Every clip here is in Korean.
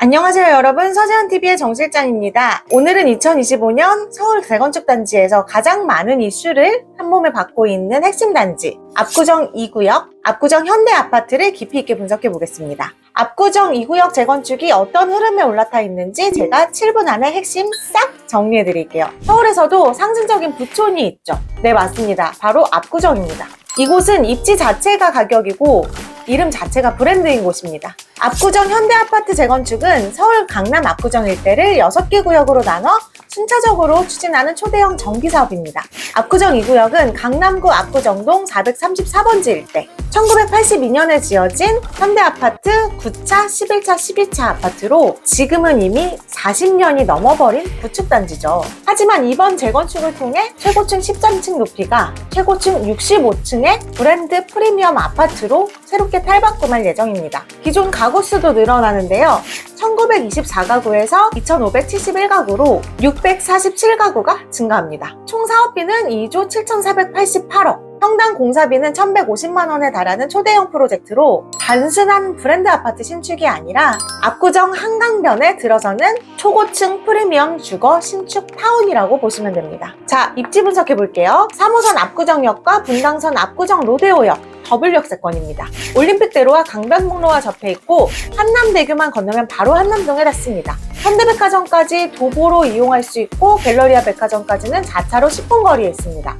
안녕하세요 여러분, 서재현TV의 정실장입니다. 오늘은 2025년 서울 재건축단지에서 가장 많은 이슈를 한몸에 받고 있는 핵심 단지 압구정 2구역, 압구정 현대아파트를 깊이 있게 분석해 보겠습니다. 압구정 2구역 재건축이 어떤 흐름에 올라타 있는지 제가 7분 안에 핵심 싹 정리해 드릴게요. 서울에서도 상징적인 부촌이 있죠. 네, 맞습니다. 바로 압구정입니다. 이곳은 입지 자체가 가격이고 이름 자체가 브랜드인 곳입니다. 압구정 현대아파트 재건축은 서울 강남 압구정 일대를 6개 구역으로 나눠 순차적으로 추진하는 초대형 정비사업입니다. 압구정 2구역은 강남구 압구정동 434번지 일대, 1982년에 지어진 현대아파트 9차, 11차, 12차 아파트로 지금은 이미 40년이 넘어버린 구축단지죠. 하지만 이번 재건축을 통해 최고층 13층 높이가 최고층 65층의 브랜드 프리미엄 아파트로 새롭게 탈바꿈할 예정입니다. 기존 가구 수도 늘어나는데요. 1924가구에서 2571가구로 647가구가 증가합니다. 총 사업비는 2조 7488억, 평당 공사비는 1150만원에 달하는 초대형 프로젝트로 단순한 브랜드 아파트 신축이 아니라 압구정 한강변에 들어서는 초고층 프리미엄 주거 신축 타운이라고 보시면 됩니다. 자, 입지 분석해 볼게요. 3호선 압구정역과 분당선 압구정 로데오역 더블역세권입니다. 올림픽대로와 강변북로와 접해 있고 한남대교만 건너면 바로 한남동에 닿습니다. 현대백화점까지 도보로 이용할 수 있고 갤러리아 백화점까지는 자차로 10분 거리에 있습니다.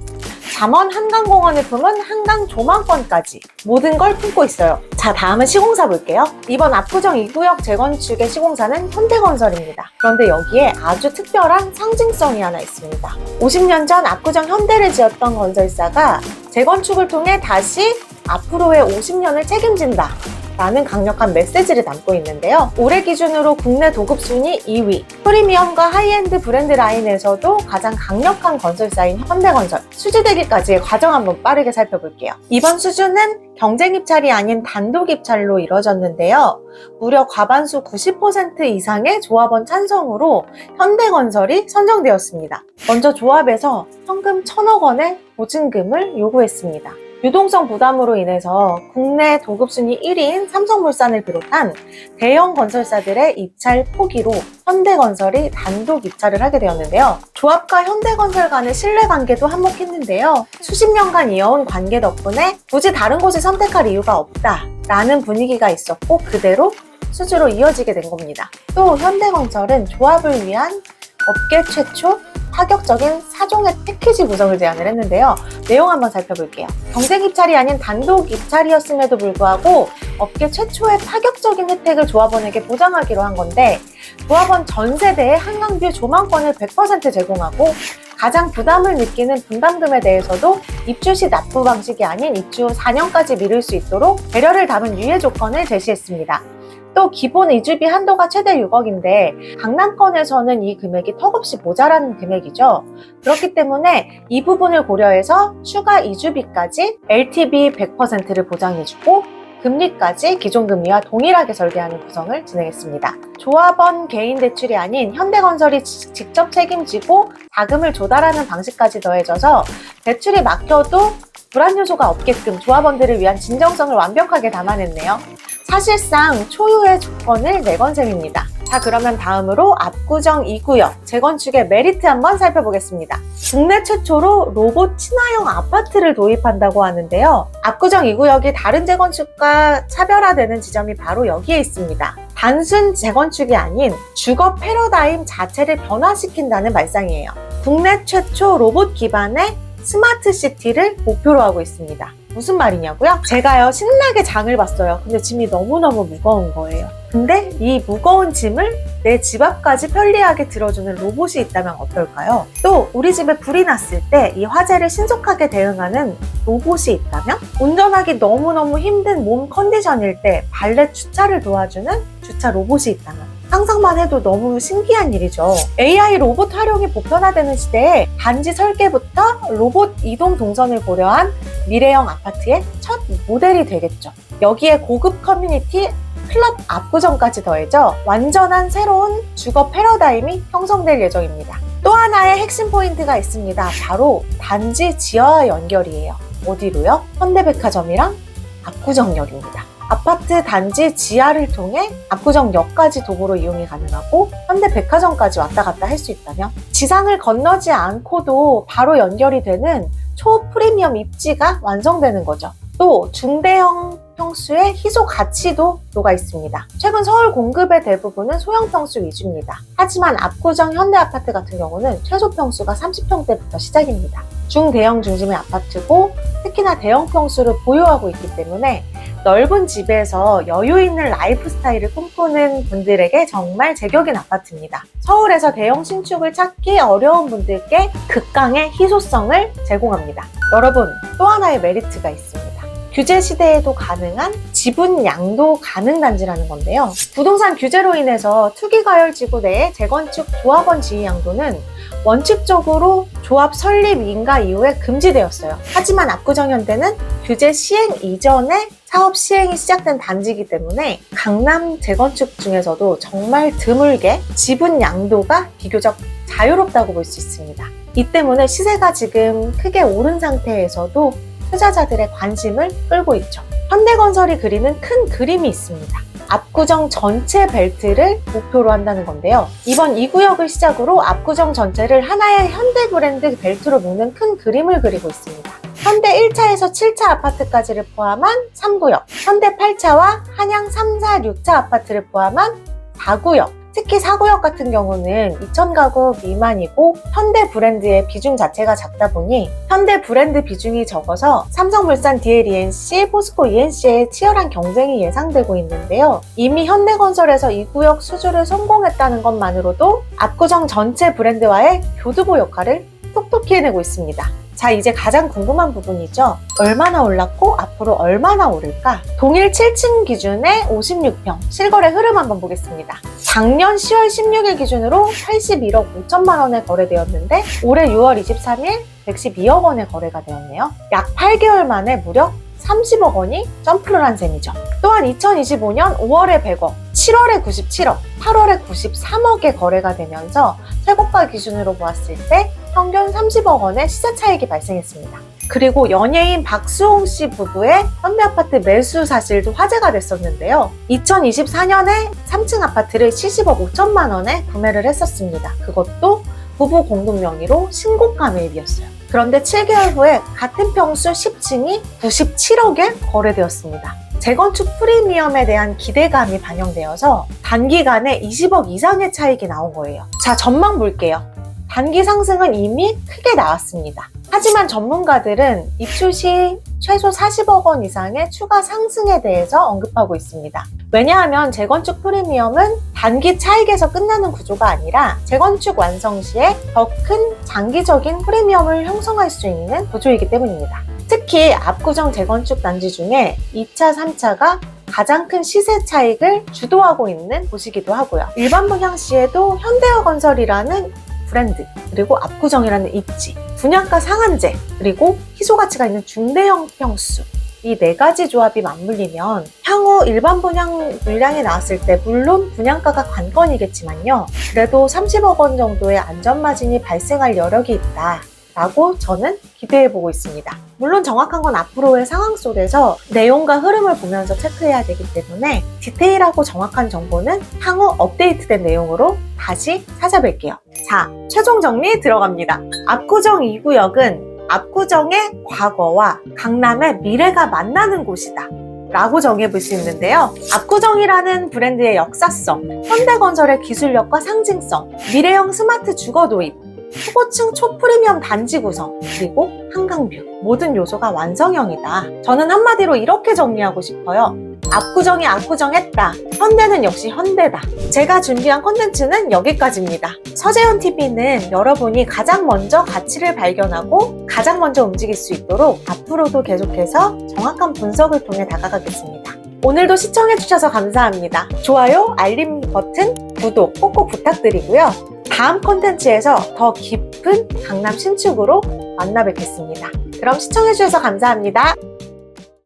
잠원 한강공원을 품은 한강 조망권까지 모든 걸 품고 있어요. 자, 다음은 시공사 볼게요. 이번 압구정 2구역 재건축의 시공사는 현대건설입니다. 그런데 여기에 아주 특별한 상징성이 하나 있습니다. 50년 전 압구정 현대를 지었던 건설사가 재건축을 통해 다시 앞으로의 50년을 책임진다 라는 강력한 메시지를 담고 있는데요. 올해 기준으로 국내 도급 순위 2위, 프리미엄과 하이엔드 브랜드 라인에서도 가장 강력한 건설사인 현대건설, 수주되기까지의 과정 한번 빠르게 살펴볼게요. 이번 수주는 경쟁 입찰이 아닌 단독 입찰로 이뤄졌는데요. 무려 과반수 90% 이상의 조합원 찬성으로 현대건설이 선정되었습니다. 먼저 조합에서 현금 1,000억 원의 보증금을 요구했습니다. 유동성 부담으로 인해서 국내 도급순위 1위인 삼성물산을 비롯한 대형 건설사들의 입찰 포기로 현대건설이 단독 입찰을 하게 되었는데요. 조합과 현대건설 간의 신뢰관계도 한몫했는데요. 수십 년간 이어온 관계 덕분에 굳이 다른 곳을 선택할 이유가 없다라는 분위기가 있었고 그대로 수주로 이어지게 된 겁니다. 또 현대건설은 조합을 위한 업계 최초 파격적인 4종의 패키지 구성을 제안을 했는데요. 내용 한번 살펴볼게요. 경쟁 입찰이 아닌 단독 입찰이었음에도 불구하고 업계 최초의 파격적인 혜택을 조합원에게 보장하기로 한 건데 조합원 전 세대의 한강뷰 조망권을 100% 제공하고 가장 부담을 느끼는 분담금에 대해서도 입주 시 납부 방식이 아닌 입주 후 4년까지 미룰 수 있도록 배려를 담은 유예 조건을 제시했습니다. 또 기본 이주비 한도가 최대 6억인데 강남권에서는 이 금액이 턱없이 모자란 금액이죠. 그렇기 때문에 이 부분을 고려해서 추가 이주비까지 LTV 100%를 보장해주고 금리까지 기존 금리와 동일하게 설계하는 구성을 진행했습니다. 조합원 개인 대출이 아닌 현대건설이 직접 책임지고 자금을 조달하는 방식까지 더해져서 대출이 막혀도 불안 요소가 없게끔 조합원들을 위한 진정성을 완벽하게 담아냈네요. 사실상 초유의 조건을 내건 셈입니다. 자, 그러면 다음으로 압구정 2구역 재건축의 메리트 한번 살펴보겠습니다. 국내 최초로 로봇 친화형 아파트를 도입한다고 하는데요. 압구정 2구역이 다른 재건축과 차별화되는 지점이 바로 여기에 있습니다. 단순 재건축이 아닌 주거 패러다임 자체를 변화시킨다는 발상이에요. 국내 최초 로봇 기반의 스마트 시티를 목표로 하고 있습니다. 무슨 말이냐고요? 제가요 신나게 장을 봤어요. 근데 짐이 너무너무 무거운 거예요. 근데 이 무거운 짐을 내 집 앞까지 편리하게 들어주는 로봇이 있다면 어떨까요? 또 우리 집에 불이 났을 때 이 화재를 신속하게 대응하는 로봇이 있다면? 운전하기 너무너무 힘든 몸 컨디션일 때 발렛 주차를 도와주는 주차 로봇이 있다면? 상상만 해도 너무 신기한 일이죠. AI 로봇 활용이 보편화되는 시대에 단지 설계부터 로봇 이동 동선을 고려한 미래형 아파트의 첫 모델이 되겠죠. 여기에 고급 커뮤니티 클럽 압구정까지 더해져 완전한 새로운 주거 패러다임이 형성될 예정입니다. 또 하나의 핵심 포인트가 있습니다. 바로 단지 지하와 연결이에요. 어디로요? 현대백화점이랑 압구정역입니다. 아파트 단지 지하를 통해 압구정역까지 도보로 이용이 가능하고 현대백화점까지 왔다 갔다 할 수 있다며 지상을 건너지 않고도 바로 연결이 되는 초프리미엄 입지가 완성되는 거죠. 또 중대형 평수의 희소 가치도 녹아 있습니다. 최근 서울 공급의 대부분은 소형 평수 위주입니다. 하지만 압구정 현대아파트 같은 경우는 최소 평수가 30평대부터 시작입니다. 중대형 중심의 아파트고 특히나 대형 평수를 보유하고 있기 때문에 넓은 집에서 여유 있는 라이프 스타일을 꿈꾸는 분들에게 정말 제격인 아파트입니다. 서울에서 대형 신축을 찾기 어려운 분들께 극강의 희소성을 제공합니다. 여러분, 또 하나의 메리트가 있습니다. 규제 시대에도 가능한 지분 양도 가능 단지라는 건데요. 부동산 규제로 인해서 투기과열지구 내의 재건축 조합원 지위 양도는 원칙적으로 조합 설립 인가 이후에 금지되었어요. 하지만 압구정 현대는 규제 시행 이전에 사업 시행이 시작된 단지이기 때문에 강남 재건축 중에서도 정말 드물게 지분 양도가 비교적 자유롭다고 볼 수 있습니다. 이 때문에 시세가 지금 크게 오른 상태에서도 투자자들의 관심을 끌고 있죠. 현대건설이 그리는 큰 그림이 있습니다. 압구정 전체 벨트를 목표로 한다는 건데요. 이번 2구역을 시작으로 압구정 전체를 하나의 현대 브랜드 벨트로 묶는 큰 그림을 그리고 있습니다. 현대 1차에서 7차 아파트까지를 포함한 3구역, 현대 8차와 한양 3, 4, 6차 아파트를 포함한 4구역, 특히 4구역 같은 경우는 2,000가구 미만이고 현대 브랜드의 비중 자체가 작다 보니 현대 브랜드 비중이 적어서 삼성물산 DL-ENC, 포스코 ENC의 치열한 경쟁이 예상되고 있는데요. 이미 현대건설에서 2구역 수주를 성공했다는 것만으로도 압구정 전체 브랜드와의 교두보 역할을 톡톡히 해내고 있습니다. 자, 이제 가장 궁금한 부분이죠. 얼마나 올랐고 앞으로 얼마나 오를까? 동일 7층 기준의 56평 실거래 흐름 한번 보겠습니다. 작년 10월 16일 기준으로 81억 5천만 원에 거래되었는데 올해 6월 23일 112억 원에 거래가 되었네요. 약 8개월 만에 무려 30억 원이 점프를 한 셈이죠. 또한 2025년 5월에 100억, 7월에 97억, 8월에 93억에 거래가 되면서 최고가 기준으로 보았을 때 평균 30억 원의 시세 차익이 발생했습니다. 그리고 연예인 박수홍 씨 부부의 현대아파트 매수 사실도 화제가 됐었는데요. 2024년에 3층 아파트를 70억 5천만 원에 구매를 했었습니다. 그것도 부부 공동 명의로 신고가 매입이었어요. 그런데 7개월 후에 같은 평수 10층이 97억에 거래되었습니다. 재건축 프리미엄에 대한 기대감이 반영되어서 단기간에 20억 이상의 차익이 나온 거예요. 자, 전망 볼게요. 단기 상승은 이미 크게 나왔습니다. 하지만 전문가들은 입주 시 최소 40억 원 이상의 추가 상승에 대해서 언급하고 있습니다. 왜냐하면 재건축 프리미엄은 단기 차익에서 끝나는 구조가 아니라 재건축 완성 시에 더 큰 장기적인 프리미엄을 형성할 수 있는 구조이기 때문입니다. 특히 압구정 재건축 단지 중에 2차, 3차가 가장 큰 시세 차익을 주도하고 있는 곳이기도 하고요. 일반 분양 시에도 현대건설이라는 브랜드, 그리고 압구정이라는 입지, 분양가 상한제, 그리고 희소가치가 있는 중대형 평수, 이 네 가지 조합이 맞물리면 향후 일반 분양 물량이 나왔을 때 물론 분양가가 관건이겠지만요. 그래도 30억 원 정도의 안전마진이 발생할 여력이 있다 라고 저는 기대해보고 있습니다. 물론 정확한 건 앞으로의 상황 속에서 내용과 흐름을 보면서 체크해야 되기 때문에 디테일하고 정확한 정보는 향후 업데이트된 내용으로 다시 찾아뵐게요. 자, 최종 정리 들어갑니다. 압구정 2구역은 압구정의 과거와 강남의 미래가 만나는 곳이다 라고 정해볼 수 있는데요. 압구정이라는 브랜드의 역사성, 현대건설의 기술력과 상징성, 미래형 스마트 주거 도입, 초고층 초프리미엄 단지 구성, 그리고 한강뷰, 모든 요소가 완성형이다. 저는 한마디로 이렇게 정리하고 싶어요. 압구정이 압구정했다. 현대는 역시 현대다. 제가 준비한 콘텐츠는 여기까지입니다. 서재현TV는 여러분이 가장 먼저 가치를 발견하고 가장 먼저 움직일 수 있도록 앞으로도 계속해서 정확한 분석을 통해 다가가겠습니다. 오늘도 시청해주셔서 감사합니다. 좋아요, 알림 버튼, 구독 꼭꼭 부탁드리고요. 다음 콘텐츠에서 더 깊은 강남 신축으로 만나 뵙겠습니다. 그럼 시청해주셔서 감사합니다.